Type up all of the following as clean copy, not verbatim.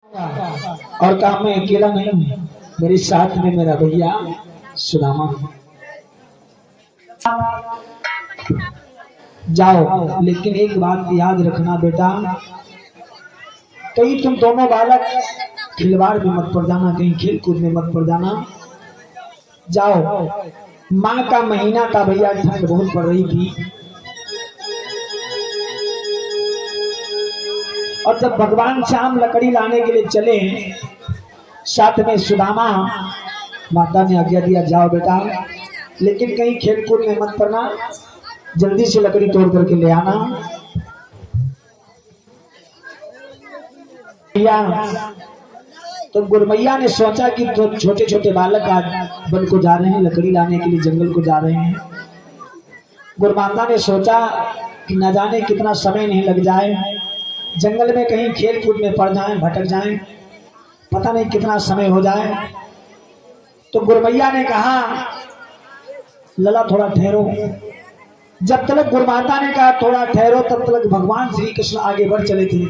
और कहा मैं अकेला नहीं हूँ, मेरे साथ में मेरा भैया सुदामा। जाओ, लेकिन एक बात याद रखना बेटा, कहीं तुम दोनों बालक खिलवाड़ में मत पड़ जाना, कहीं खेल कूद में मत पड़ जाना। जाओ, माँ का महीना था भैया, ठंड बहुत पड़ रही थी। और जब भगवान श्याम लकड़ी लाने के लिए चले, साथ में सुदामा, माता ने आज्ञा दिया जाओ बेटा, लेकिन कहीं खेल कूद में मत पड़ना, जल्दी से लकड़ी तोड़ करके ले आना। तो गुरमैया ने सोचा कि तो छोटे छोटे बालक आज वन को जा रहे हैं, लकड़ी लाने के लिए जंगल को जा रहे हैं। गुरमाता ने सोचा कि न जाने कितना समय नहीं लग जाए, जंगल में कहीं खेल कूद में पड़ जाएं, भटक जाएं, पता नहीं कितना समय हो जाए। तो गुरमैया ने कहा लला थोड़ा ठहरो। जब तक गुरमाता ने कहा थोड़ा ठहरो, तब तक भगवान श्री कृष्ण आगे बढ़ चले थे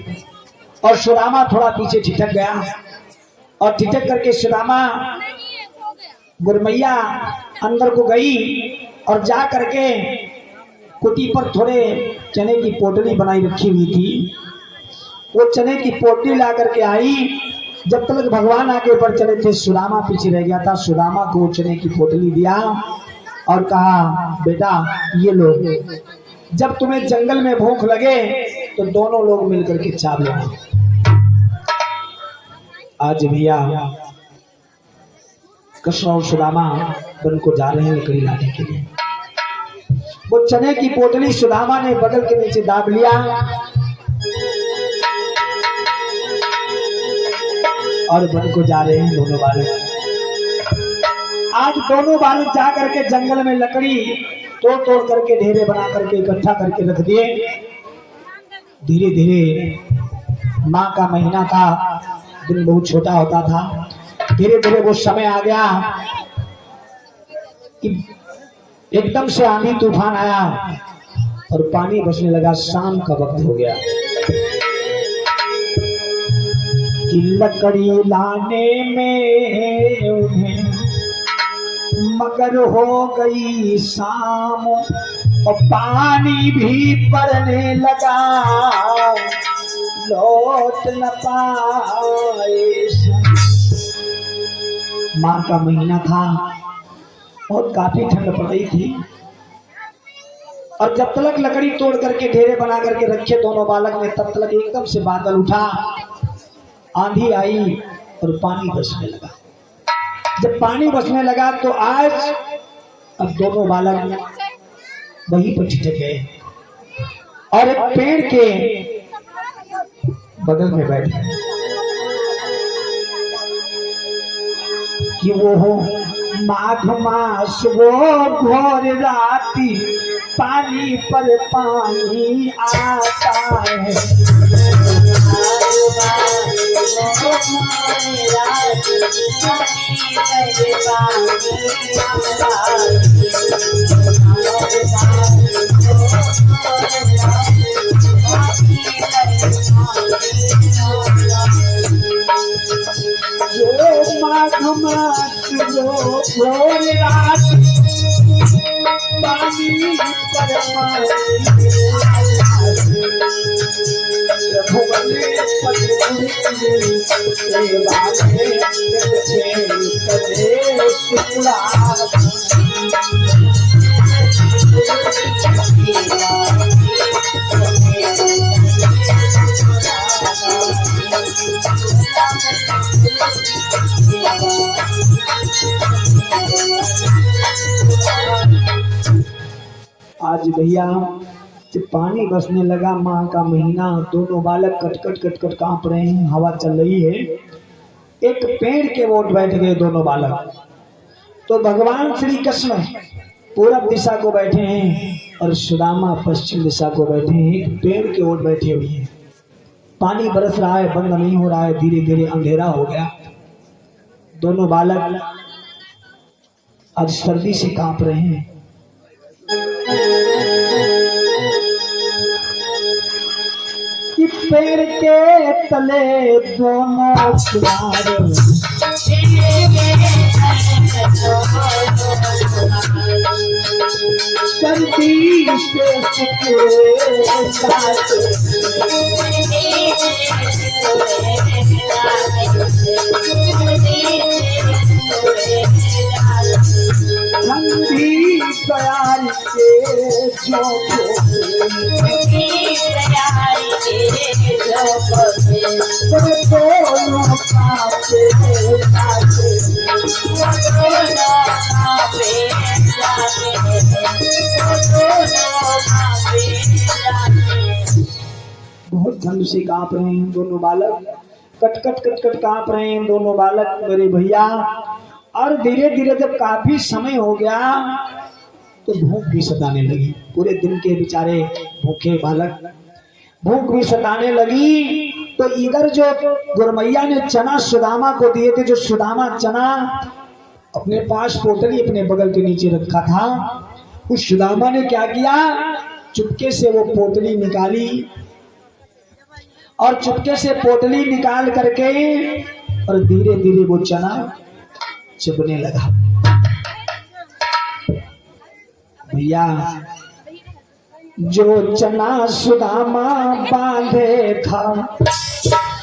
और सुदामा थोड़ा पीछे ठिठक गया। और ठिठक करके सुदामा, गुरमैया अंदर को गई और जा करके कुटी पर थोड़े चने की पोटली बनाई रखी हुई थी, वो चने की पोटली ला करके आई। जब तक भगवान आगे बढ़ चले थे, सुदामा पीछे रह गया था। सुदामा को चने की पोटली दिया और कहा बेटा ये लो, जब तुम्हें जंगल में भूख लगे तो दोनों लोग मिलकर के चाव लेना। आज भैया कृष्ण और सुदामा वन को जा रहे हैं लकड़ी लाने के लिए। वो चने की पोटली सुदामा ने बगल के नीचे दाब लिया और वन को जा रहे हैं दोनों बालक। आज दोनों बालक जा करके जंगल में लकड़ी तोड़ तोड़ करके ढेरे बना करके इकट्ठा करके रख दिए। धीरे धीरे, माँ का महीना था, दिन बहुत छोटा होता था। धीरे धीरे वो समय आ गया कि एकदम से आंधी तूफान आया और पानी बरसने लगा। शाम का वक्त हो गया कि लकड़ी लाने में उन्हें मगर हो गई शाम और पानी भी पड़ने लगा, लौट न पाए। माँ का महीना था, बहुत काफी ठंड पड़ रही थी। और जब तक लकड़ी तोड़ करके ढेरे बना करके रखे दोनों बालक ने, तब तक एकदम से बादल उठा, आंधी आई और पानी बरसने लगा। जब पानी बरसने लगा तो आज अब दोनों बालक वहीं पर ठिठक गए और एक पेड़ के बगल में बैठे कि वो हो माघ मास वो घोर राती, पानी पर पानी आता है। माघ मास वो घोर रात, पानी पर आज भैया जब पानी बरसने लगा, माँ का महीना, दोनों बालक कटकट कटकट कांप रहे हैं, हवा चल रही है। एक पेड़ के ओट बैठ गए दोनों बालक। तो भगवान श्री कृष्ण पूरब दिशा को बैठे हैं और सुदामा पश्चिम दिशा को बैठे हैं। एक पेड़ के ओट बैठे हुए हैं। पानी बरस रहा है, बंद नहीं हो रहा है, धीरे धीरे अंधेरा हो गया। दोनों बालक आज सर्दी से कांप रहे हैं। कि पेड़ के तले दोनों कुमार, सर्दी से सिकरे साथ, ठंडी प्यार के जो दोनों कांपे कांपे, बहुत ठंड से कांप रहे हैं दोनों बालक, कट कट कट कट कांप रहे हैं दोनों बालक मेरे भैया। और धीरे धीरे जब काफी समय हो गया तो भूख भी सताने लगी, पूरे दिन के बेचारे भूखे बालक, भूख भी सताने लगी। तो इधर जो गुरमैया ने चना सुदामा को दिए थे, जो सुदामा चना अपने पास पोटली अपने बगल के नीचे रखा था, उस सुदामा ने क्या किया, चुपके से वो पोटली निकाली और चुपके से पोटली निकाल करके और धीरे धीरे वो चना चुभने लगा। भैया जो चना सुदामा बांधे था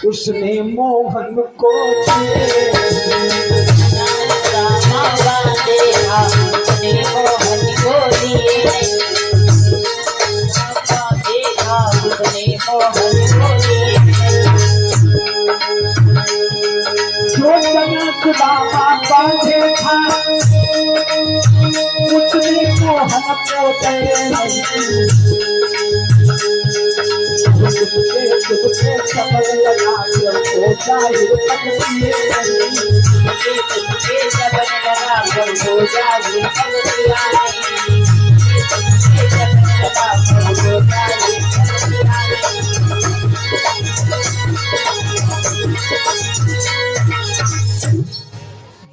उसने मोहन को जो चना सुदामा बांधे था उसने मोहन को समझ लगा हो जाए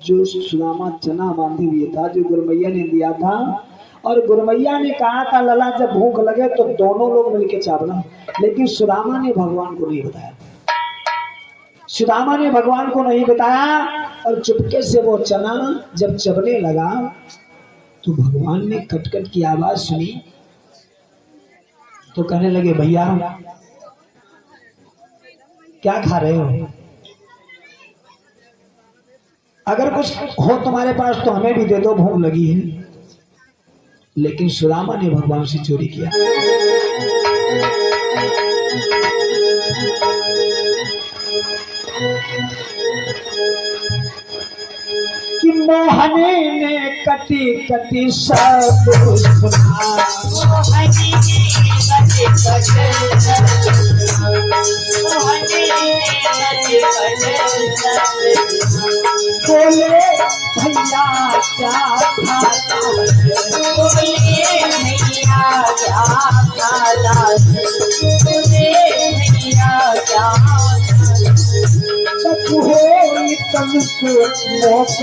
जो सुदामा चना बांधे हुए था, जो गुरमैया ने दिया था, और गुरमैया ने कहा था लला जब भूख लगे तो दोनों लोग मिलके चावना, लेकिन सुदामा ने भगवान को नहीं बताया, सुदामा ने भगवान को नहीं बताया। और चुपके से वो चना जब चबने लगा तो भगवान ने कटकट की आवाज सुनी तो कहने लगे भैया क्या खा रहे हो, अगर कुछ हो तुम्हारे पास तो हमें भी दे दो, भूख लगी है। लेकिन सुदामा ने भगवान से चोरी किया। कि मोहने ने कटी कटी सब सुना, बोले भैया क्या खाता, बोले भैया क्या खाता, बोले भैया क्या तुमको मोको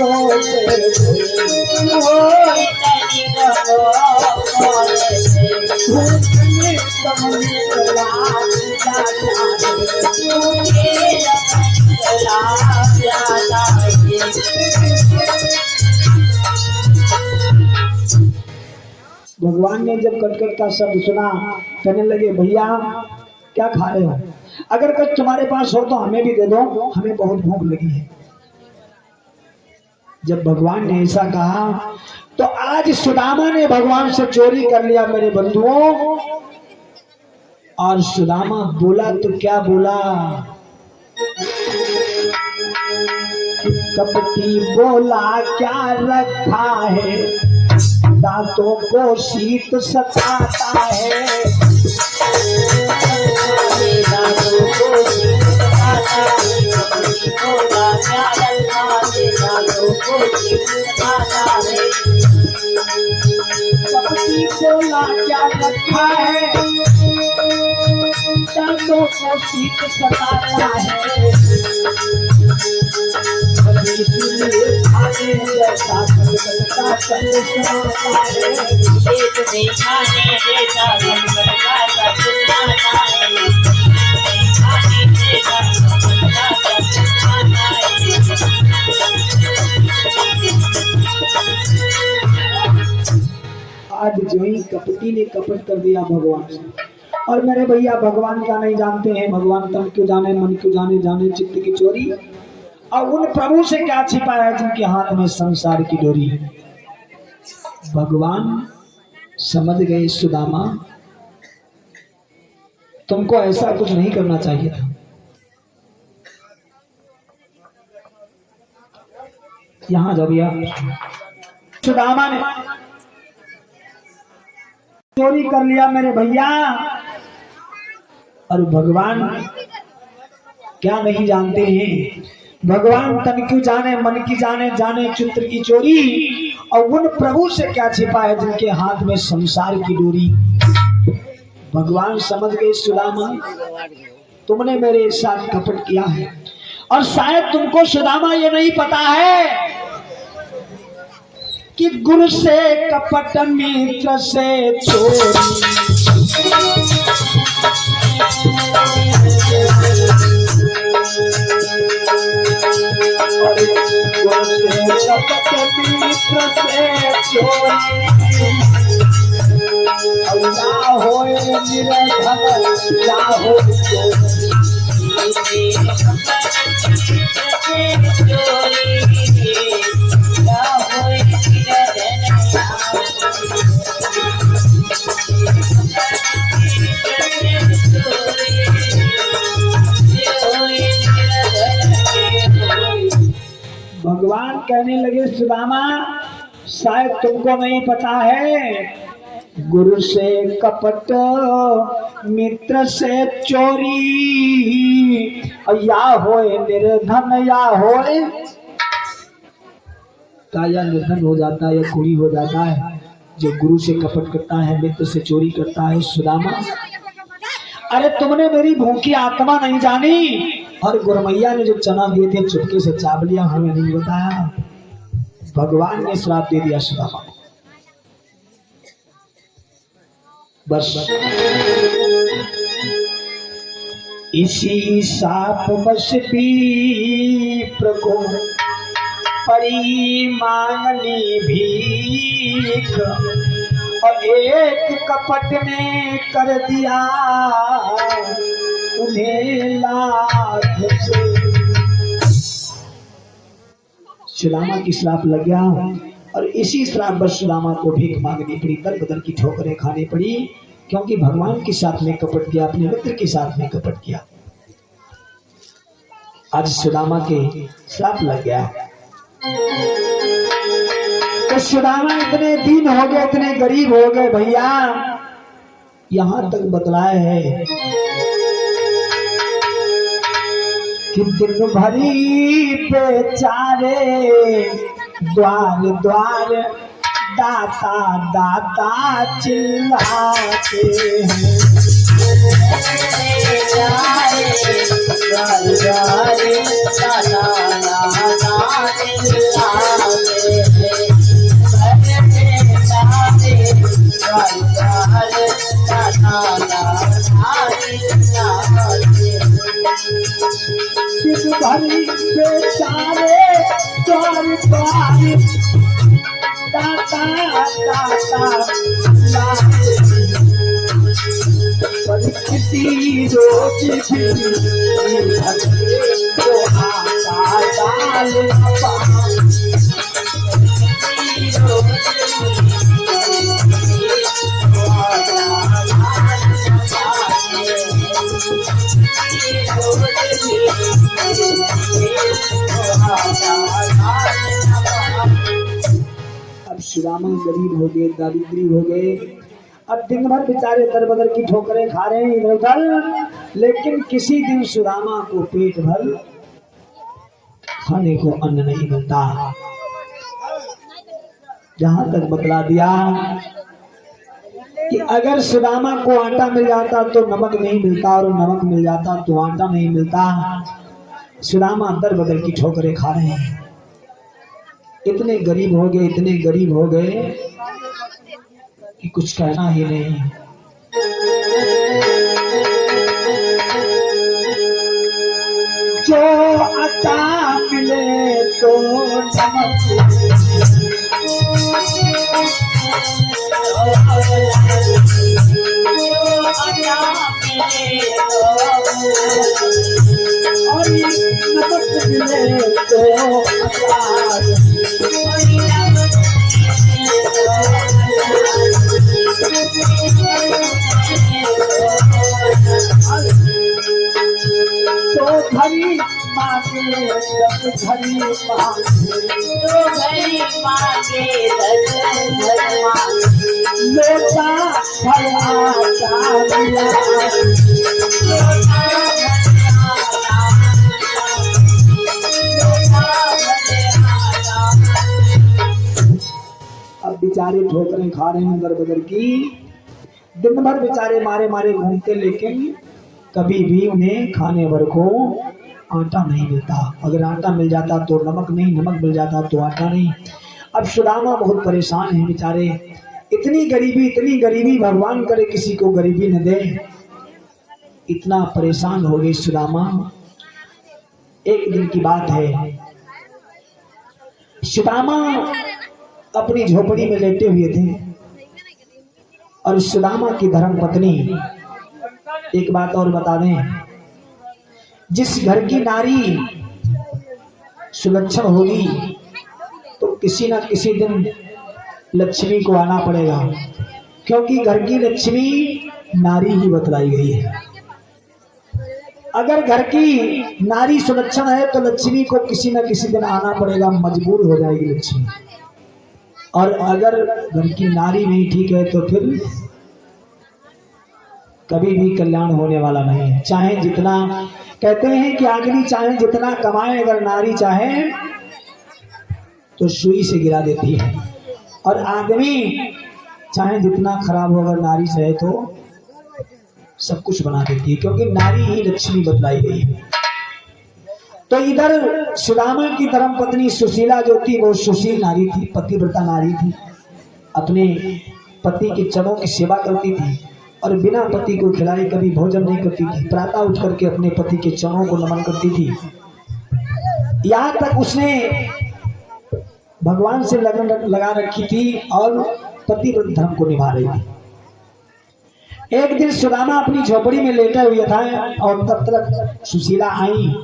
भगवान ने जब कटकट का शब्द सुना कहने लगे भैया क्या खा रहे हो, अगर कुछ तुम्हारे पास हो तो हमें भी दे दो, हमें बहुत भूख लगी है। जब भगवान ने ऐसा कहा तो आज सुदामा ने भगवान से चोरी कर लिया मेरे बंधुओं। और सुदामा बोला तो क्या बोला, कपटी बोला क्या रखा है, दांतों को शीत सताता है, दांतों को शीत सताता है, बोला क्या रखा है, दांतों को शीत सताता है, कपटी बोला क्या रखा है, दांतों को शीत सताता है, इसलिए खाने जैसा करता चलता है, पेट में खाने जैसा करता चलता है। कपटी ने कपट कर दिया भगवान से। और मेरे भैया भगवान का नहीं जानते हैं, भगवान तन क्यों जाने मन क्यों जाने, जाने चित्त की चोरी। और उन प्रभु से क्या छिपा है जिनके हाथ में संसार की डोरी है। भगवान समझ गए सुदामा तुमको ऐसा कुछ नहीं करना चाहिए था। यहां जब सुदामा ने चोरी कर लिया मेरे भैया। और भगवान क्या नहीं जानते हैं, भगवान तन की जाने मन की जाने, जाने चित्र की चोरी। और उन प्रभु से क्या छिपा है जिनके हाथ में संसार की डोरी। भगवान समझ गए सुदामा तुमने मेरे साथ कपट किया है। और शायद तुमको सुदामा ये नहीं पता है कि गुरु से कपट मित्र से चोरी। गुरु से कपट मित्र से चोरी। क्या होए निर्धन क्या हो भगवान कहने लगे सुदामा शायद तुमको नहीं पता है गुरु से कपट मित्र से चोरी। या होए निर्धन या होए या निर्धन हो जाता है या कुड़ी हो जाता है जो गुरु से कपट करता है, मित्र से चोरी करता है। सुदामा अरे तुमने मेरी भूखी आत्मा नहीं जानी। और गुरमैया ने जो चना दिए थे चुपके से चाप लिया, हमें नहीं बताया। भगवान ने श्राप दे दिया सुदामा को। बस इसी साप बस विप्र को परी मांगनी भीख। और एक कपट ने कर दिया उन्हें लाख से। सुदामा की श्राप लग गया। और इसी श्राप पर सुदामा को भीख मांगनी पड़ी, दर बदर की ठोकरें खानी पड़ी, क्योंकि भगवान के साथ में कपट किया, अपने मित्र के साथ में कपट किया। आज सुदामा के श्राप लग गया। तो सुदामा इतने दिन हो गए, इतने गरीब हो गए भैया, यहां तक बतलाए है कि दिन भरी बेचारे द्वार द्वार दाता दाता चिल्लाते हैं। द्वार द्वार दाता दाता चिल्लाते हैं। द्वार द्वार दाता दाता चिल्लाते हैं। दिन भरी बेचारे द्वार द्वार दाता दाता परिस्थिति रोज भी तो आता डाल अब सुदामा गरीब हो गए, दारिद्री हो गए। अब दिन भर बेचारे दर बदर की ठोकरें खा रहे हैं इधर उधर, लेकिन किसी दिन सुदामा को पेट भर खाने को अन्न नहीं मिलता। जहां तक बतला दिया कि अगर सुदामा को आटा मिल जाता तो नमक नहीं मिलता, और नमक मिल जाता तो आटा नहीं मिलता। सुदामा दर बदर की ठोकरें खा रहे हैं। इतने गरीब हो गए, इतने गरीब हो गए कि कुछ कहना ही नहीं। जो आटा मिले तो नमक और नमक मिले तो अचार। तो घड़ी मांगे दस घड़ी मांगे लोटा भर आटा मिला। अब बेचारे ठोकरें खा रहे हैं दर बदर की, दिन भर बेचारे मारे मारे घूमते, लेकिन कभी भी उन्हें खाने भर को आटा नहीं मिलता। अगर आटा मिल जाता तो नमक नहीं, नमक मिल जाता तो आटा नहीं। अब सुदामा बहुत परेशान है बेचारे, इतनी गरीबी, भगवान करे किसी को गरीबी न दे। इतना परेशान हो गए सुदामा। एक दिन की बात है, सुदामा अपनी झोपड़ी में लेटे हुए थे और सुदामा की धर्म पत्नी, एक बात और बता दें, जिस घर की नारी सुलक्षण होगी तो किसी न किसी दिन लक्ष्मी को आना पड़ेगा, क्योंकि घर की लक्ष्मी नारी ही बतलाई गई है। अगर घर की नारी सुलक्षण है तो लक्ष्मी को किसी न किसी दिन आना पड़ेगा, मजबूर हो जाएगी लक्ष्मी। और अगर घर की नारी नहीं ठीक है तो फिर कभी भी कल्याण होने वाला नहीं है। चाहे जितना, कहते हैं कि आदमी चाहे जितना कमाए, अगर नारी चाहे तो सुई से गिरा देती है, और आदमी चाहे जितना खराब हो, अगर नारी चाहे तो सब कुछ बना देती है, क्योंकि नारी ही लक्ष्मी बतलाई गई है। तो इधर सुदामा की धर्म पत्नी सुशीला जो थी, वो सुशील नारी थी, पतिव्रता नारी थी, अपने पति के चरणों की सेवा करती थी और बिना पति को खिलाए कभी भोजन नहीं करती थी। प्रातः उठ करके अपने पति के चरणों को नमन करती थी। यहाँ तक उसने भगवान से लगन लगा रखी थी और पतिव्रत धर्म को निभा रही थी। एक दिन सुदामा अपनी झोपड़ी में लेटा हुआ था और तब तक सुशीला आई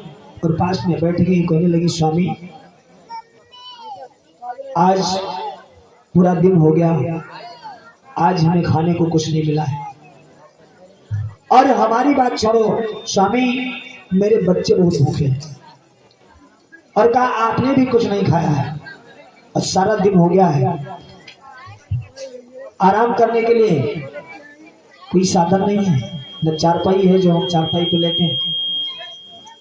और पास में बैठ गई, कहने लगी, स्वामी आज पूरा दिन हो गया, आज हमें खाने को कुछ नहीं मिला है, और हमारी बात छोड़ो स्वामी, मेरे बच्चे बहुत भूखे हैं, और कहा आपने भी कुछ नहीं खाया है और सारा दिन हो गया है। आराम करने के लिए कोई साधन नहीं है, न चारपाई है जो हम चारपाई पे लेटे हैं,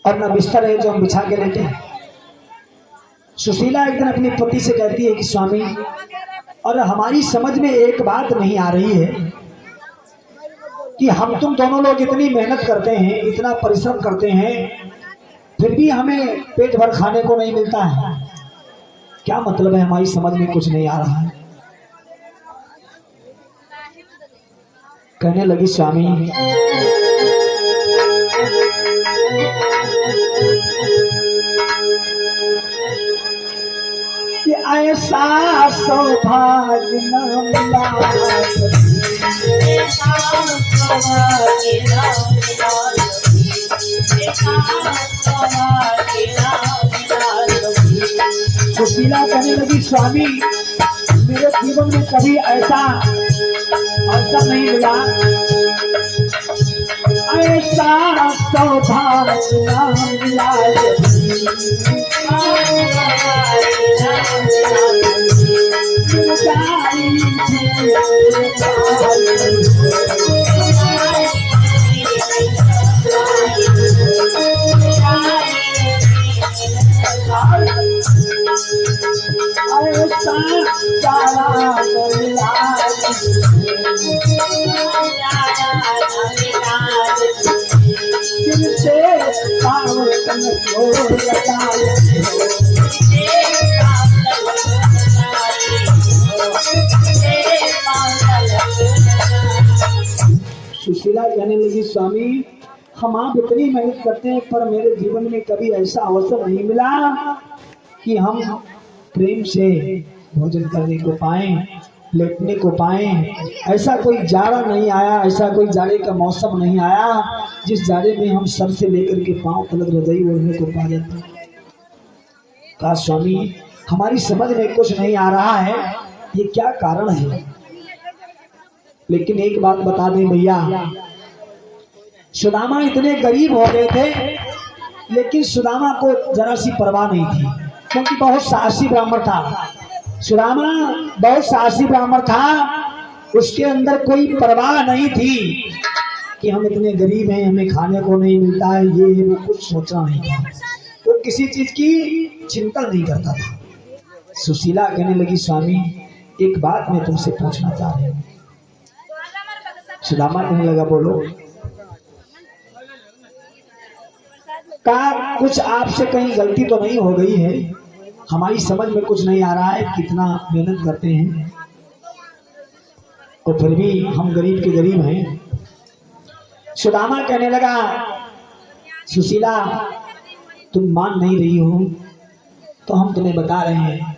और न बिस्तर है जो हम बिछा के लेटे हैं। सुशीला एक दिन अपने पति से कहती है कि स्वामी, और हमारी समझ में एक बात नहीं आ रही है कि हम तुम दोनों लोग इतनी मेहनत करते हैं, इतना परिश्रम करते हैं, फिर भी हमें पेट भर खाने को नहीं मिलता है, क्या मतलब है, हमारी समझ में कुछ नहीं आ रहा है। कहने लगी, स्वामी कि ऐसा सौभाग्य न मिला, सुशीला कहने लगी, स्वामी मेरे जीवन में कभी ऐसा अवसर नहीं मिला, ऐसा सौभाग्य न मिला। सुशीला कहने लगी, स्वामी हम आप इतनी मेहनत करते हैं, पर मेरे जीवन में कभी ऐसा अवसर नहीं मिला कि हम प्रेम से भोजन करने को पाएं, लेटने को पाए। ऐसा कोई जाड़ा नहीं आया, ऐसा कोई जाड़े का मौसम नहीं आया जिस जाड़े में हम सर से लेकर के पांव तक रजाई ओढ़ने को पा जाते। कहा स्वामी हमारी समझ में कुछ नहीं आ रहा है, ये क्या कारण है। लेकिन एक बात बता दें भैया, सुदामा इतने गरीब हो गए थे, लेकिन सुदामा को जरा सी परवाह नहीं थी, क्योंकि बहुत साहसी ब्राह्मण था। सुदामा बहुत साहसी ब्राह्मण था, उसके अंदर कोई परवाह नहीं थी कि हम इतने गरीब हैं, हमें खाने को नहीं मिलता है, ये वो कुछ सोचना नहीं था। वो किसी चीज की चिंता नहीं करता था। सुशीला कहने लगी स्वामी एक बात मैं तुमसे पूछना चाह रही हूँ। सुदामा कहने लगा बोलो। कहा कुछ आपसे कहीं गलती तो नहीं हो गई है, हमारी समझ में कुछ नहीं आ रहा है, कितना मेहनत करते हैं और फिर भी हम गरीब के गरीब हैं। सुदामा कहने लगा सुशीला तुम मान नहीं रही हो तो हम तुम्हें बता रहे हैं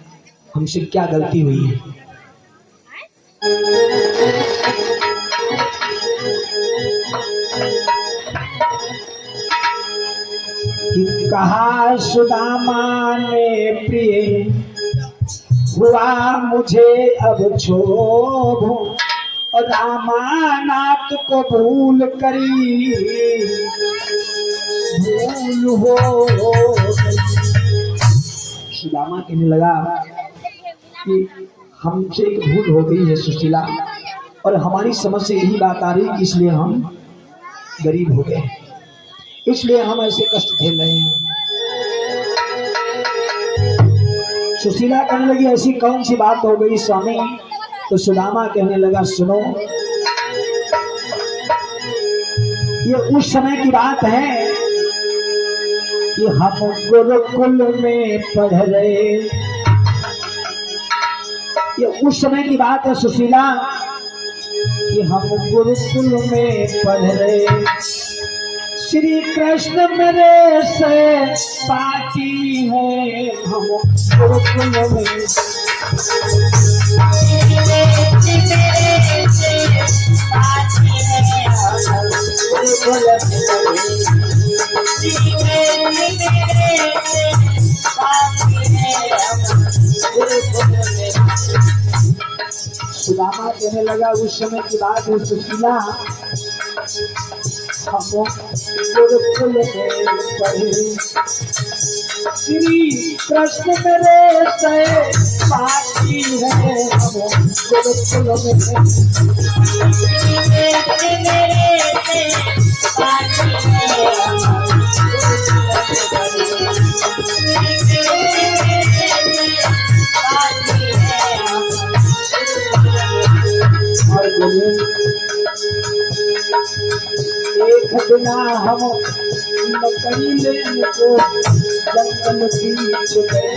हमसे क्या गलती हुई है। कहा सुदामा ने प्रिय हुआ मुझे अब क्षोभ, रामानाथ को भूल करी भूल हो। सुदामा कहने लगा कि हमसे एक भूल हो गई है सुशीला, और हमारी समझ से यही बात आ रही कि इसलिए हम गरीब हो गए, इसलिए हम ऐसे कष्ट झेल रहे हैं। सुशीला कहने लगी ऐसी कौन सी बात हो गई स्वामी। तो सुदामा कहने लगा सुनो, ये उस समय की बात है कि हम गुरुकुल में पढ़ रहे, ये उस समय की बात है सुशीला कि हम गुरुकुल में पढ़ रहे, श्री कृष्ण मेरे से पाती है हम गुरुकुल में। सुदामा कहने लगा उस समय की बात है सुशीला, हम गुरुकुल में पढ़े, श्री कृष्ण मेरे से पाती है हम गुरुकुल में। एक बिना हम लकड़ी लेने को जंगल बीच गए,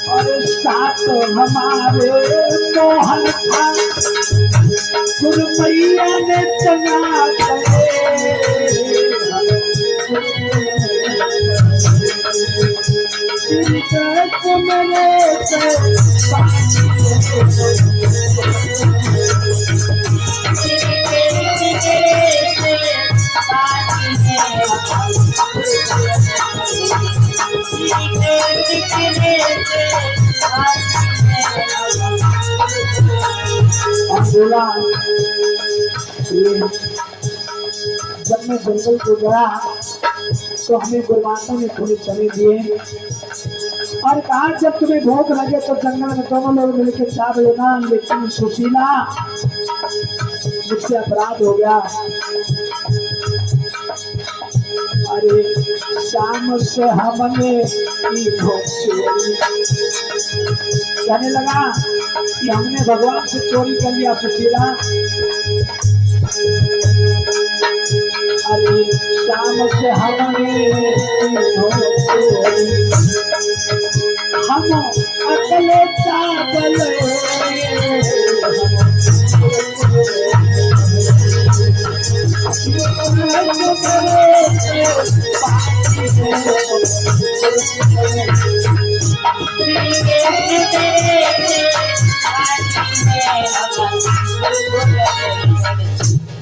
और साथ हमारे मोहन था गुरमैया ने चना बोला जब मैं जंगल को गया तो हमें गुरुमाता ने थोड़े चने दिए और कहा जब तुम्हें भूख लगे तो जंगल में दोनों लोग मिलकर खा लेना। लेकिन सुशीला मुझसे अपराध हो गया, अरे शाम से हमने कहने लगा कि हमने भगवान से चोरी कर लिया सुशीला। अरे शाम से हमने हम अकेले चावल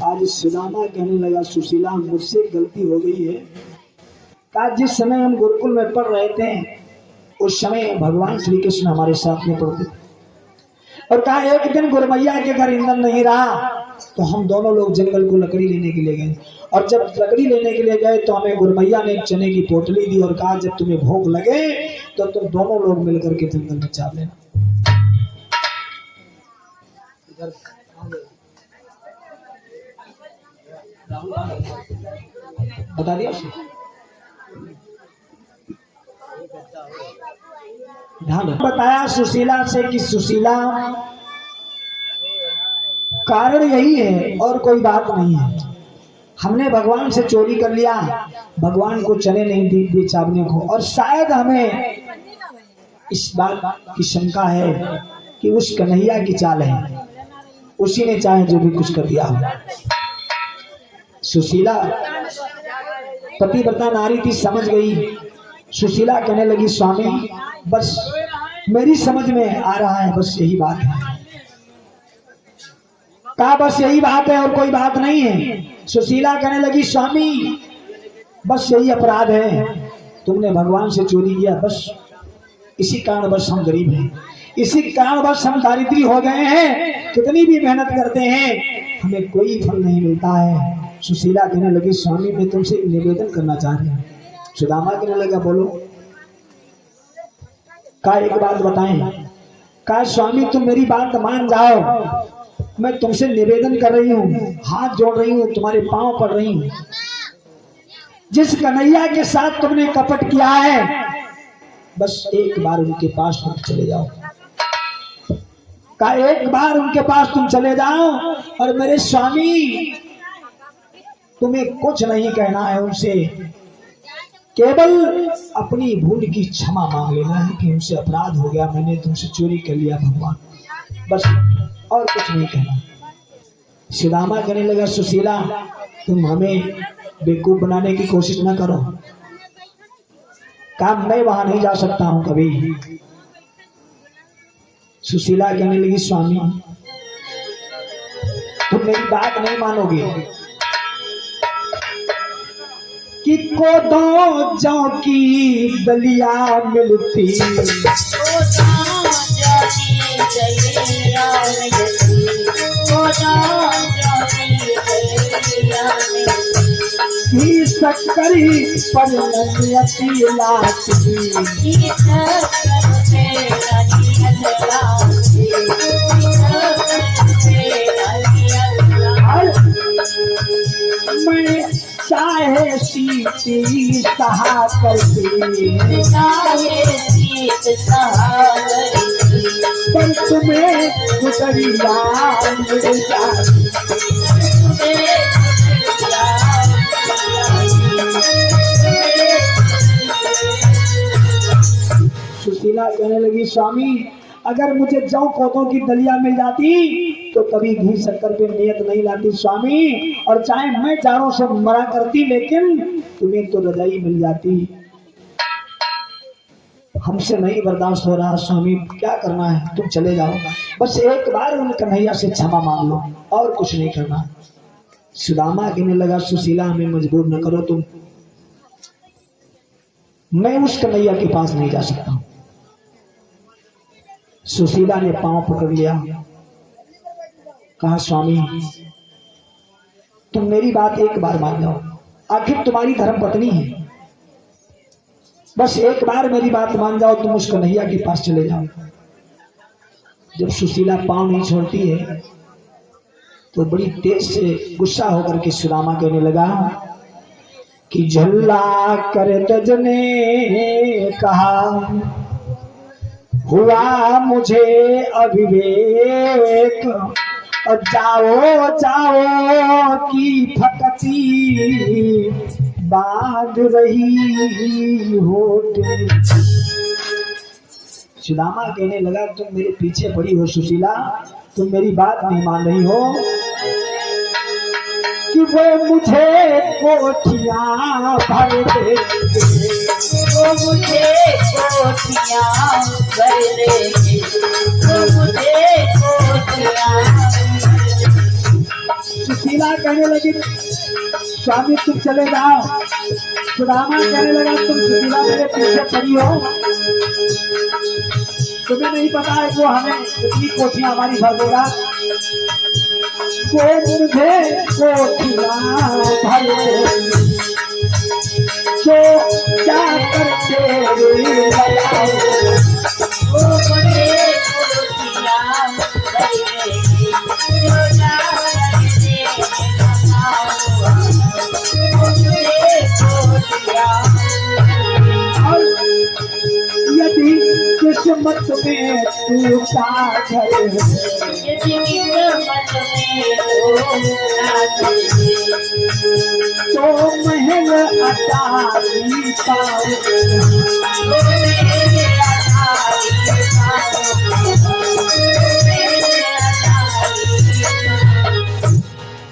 आज सुदामा कहने लगा सुशीला मुझसे गलती हो गई है। कहा जिस समय हम गुरुकुल में पढ़ रहे थे उस समय भगवान श्री कृष्ण हमारे साथ में पढ़ते और कहा एक दिन गुरमैया के घर ईंधन नहीं रहा तो हम दोनों लोग जंगल को लकड़ी लेने के लिए गए और जब लकड़ी लेने के लिए गए तो हमें गुरमैया ने एक चने की पोटली दी और कहा जब तुम्हें भूख लगे तो तुम दोनों लोग मिलकर के जंगल में चाप लेना। बता दिया बताया सुशीला से कि सुशीला कारण यही है और कोई बात नहीं है। हमने भगवान से चोरी कर लिया, भगवान को चने नहीं दी चावने को और शायद हमें इस बात की शंका है कि उस कन्हैया की चाल है, उसी ने चाहे जो भी कुछ कर दिया हो। सुशीला पतिव्रता नारी थी, समझ गई। सुशीला कहने लगी स्वामी बस मेरी समझ में आ रहा है, बस यही बात है। कहा बस यही बात है और कोई बात नहीं है। सुशीला कहने लगी स्वामी बस यही अपराध है, तुमने भगवान से चोरी किया, बस इसी कारण बस हम गरीब हैं, इसी कारण बस हम दारिद्री हो गए हैं। कितनी भी मेहनत करते हैं हमें कोई फल नहीं मिलता है। सुशीला कहने लगी स्वामी मैं तुमसे निवेदन करना चाह रही हूँ। सुदामा कहने लगा बोलो। का एक बात बताएं। का स्वामी तुम मेरी बात मान जाओ, मैं तुमसे निवेदन कर रही हूँ, हाथ जोड़ रही हूँ, तुम्हारे पांव पड़ रही हूँ। जिस कन्हैया के साथ तुमने कपट किया है बस एक बार उनके पास तुम चले जाओ। का एक बार उनके पास तुम चले जाओ और मेरे स्वामी तुम्हें कुछ नहीं कहना है उनसे, केवल अपनी भूल की क्षमा मांग लेना है कि उनसे अपराध हो गया, मैंने तुमसे चोरी कर लिया भगवान, बस और कुछ नहीं कहना। सुदामा कहने लगा सुशीला तुम हमें बेवकूफ बनाने की कोशिश ना करो। काम मैं वहां नहीं जा सकता हूं कभी। सुशीला कहने लगी स्वामी तुम मेरी बात नहीं मानोगे कि कोदो जौ की दलिया मिलती, शक्करी पर मैं चाहे सीती सहा करती पर तुम्हें गुजरिया मिल जाती। सुशीला कहने लगी स्वामी अगर मुझे जौ कोदों की दलिया मिल जाती तो कभी घी शक्कर पे नियत नहीं लाती स्वामी, और चाहे मैं चारों से मरा करती लेकिन तुम्हें तो रजाई मिल जाती। हमसे नहीं बर्दाश्त हो रहा स्वामी, क्या करना है तुम चले जाओ, बस एक बार उन कन्हैया से क्षमा मांग लो और कुछ नहीं करना। सुदामा कहने लगा सुशीला हमें मजबूर न करो तुम, मैं उस कन्हैया के पास नहीं जा सकता। सुशीला ने पांव पकड़ लिया, कहा स्वामी तुम मेरी बात एक बार मान जाओ, आखिर तुम्हारी धर्म पत्नी है, बस एक बार मेरी बात मान जाओ, तुम उस कन्हैया के पास चले जाओ। जब सुशीला पांव नहीं छोड़ती है तो बड़ी तेज से गुस्सा होकर के सुदामा कहने लगा कि झल्ला कर तजने कहा हुआ मुझे अविवेक, जाओ जाओ की फकती बांध रही हो। सुदामा कहने लगा तुम मेरे पीछे पड़ी हो सुशीला, तुम मेरी बात नहीं मान रही हो कि वो मुझे कोठियां भर दे मुझे कोठियाँ भर देगी, वो मुझे कोठियाँ। सुशीला कहने लगी स्वामी तुम चले जाओ। सुदामा कहने लगा तुम सुशीला मेरे पीछे पड़ी हो, तुम्हें नहीं पता है वो हमें इतनी कोठियां हमारी भर देगा। वो मुझे कोठियां भर देगी, जो क्या करते बताओ। वो मुझे कोठियाँ भर देगी, जो क्या करते बताओ। वो मुझे कोठियाँ। और यदि किस्मत में टूटा घर, यदि किस्मत में हो राजी, तो महल अटारी पाओ। तो मेरे अटारी पाओ, मेरे अटारी पाओ।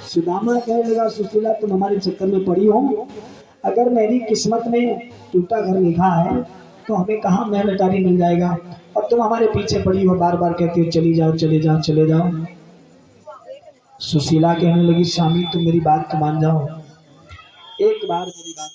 सुदामा कहने लगा सुशीला तुम हमारे चक्कर में पड़ी हो, अगर मेरी किस्मत में टूटा घर लिखा है तो हमें कहाँ महल अटारी मिल जाएगा। अब तुम हमारे पीछे पड़ी हो, बार बार कहती हो चली जाओ चले जाओ चले जाओ। सुशीला कहने लगी स्वामी तुम मेरी बात तो मान जाओ, एक बार मेरी बात